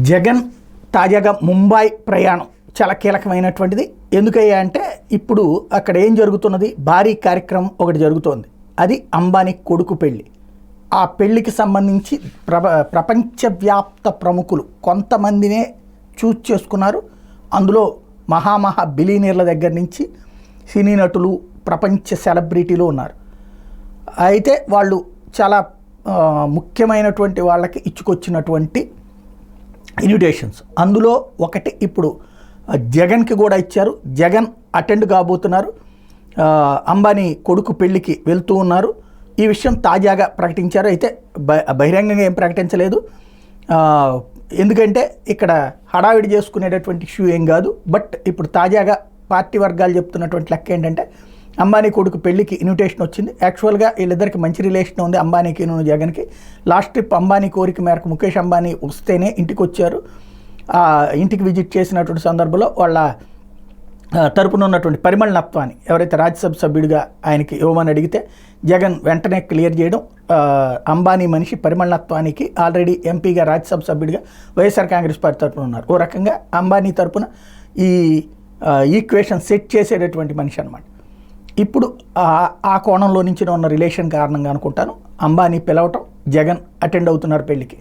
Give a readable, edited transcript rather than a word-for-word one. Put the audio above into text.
జగన్ తాజాగా ముంబై ప్రయాణం చాలా కీలకమైనటువంటిది. ఎందుకయ్యా అంటే ఇప్పుడు అక్కడ ఏం జరుగుతున్నది, భారీ కార్యక్రమం ఒకటి జరుగుతోంది. అది అంబానీ కొడుకు పెళ్ళి. ఆ పెళ్ళికి సంబంధించి ప్రపంచవ్యాప్త ప్రముఖులు కొంతమందినే చూస్ చేసుకున్నారు. అందులో మహా బిలీనియర్ల దగ్గర నుంచి సినీ నటులు, ప్రపంచ సెలబ్రిటీలు ఉన్నారు. అయితే వాళ్ళు చాలా ముఖ్యమైనటువంటి వాళ్ళకి ఇచ్చుకొచ్చినటువంటి ఇన్విటేషన్స్. అందులో ఒకటి ఇప్పుడు జగన్కి కూడా ఇచ్చారు. జగన్ అటెండ్ కాబోతున్నారు, అంబానీ కొడుకు పెళ్ళికి వెళ్తూ ఉన్నారు. ఈ విషయం తాజాగా ప్రకటించారు. అయితే బహిరంగంగా ఏం ప్రకటించలేదు, ఎందుకంటే ఇక్కడ హడావిడి చేసుకునేటటువంటి ఇష్యూ ఏం కాదు. బట్ ఇప్పుడు తాజాగా పార్టీ వర్గాలు చెప్తున్నటువంటి లెక్క ఏంటంటే అంబానీ కొడుకు పెళ్ళికి ఇన్విటేషన్ వచ్చింది. యాక్చువల్గా వీళ్ళిద్దరికి మంచి రిలేషన్ ఉంది, అంబానీకి జగన్కి. లాస్ట్ ట్రిప్ అంబానీ కోరిక మేరకు ముఖేష్ అంబానీ వస్తేనే ఇంటికి వచ్చారు. ఇంటికి విజిట్ చేసినటువంటి సందర్భంలో వాళ్ళ తరపున ఉన్నటువంటి పరిమళ నత్వాన్ని ఎవరైతే రాజ్యసభ సభ్యుడిగా ఆయనకి ఇవ్వమని అడిగితే జగన్ వెంటనే క్లియర్ చేయడం. అంబానీ మనిషి పరిమళ నత్వానికి ఆల్రెడీ ఎంపీగా రాజ్యసభ సభ్యుడిగా వైఎస్ఆర్ కాంగ్రెస్ పార్టీ తరపున ఉన్నారు. ఓ రకంగా అంబానీ తరపున ఈ ఈక్వేషన్ సెట్ చేసేటటువంటి మనిషి అనమాట. ఇప్పుడు ఆ కోణంలో నుంచి ఉన్న రిలేషన్ కారణంగా అనుకుంటాను అంబానీ పిలవటం, జగన్ అటెండ్ అవుతున్నారు పెళ్ళికి.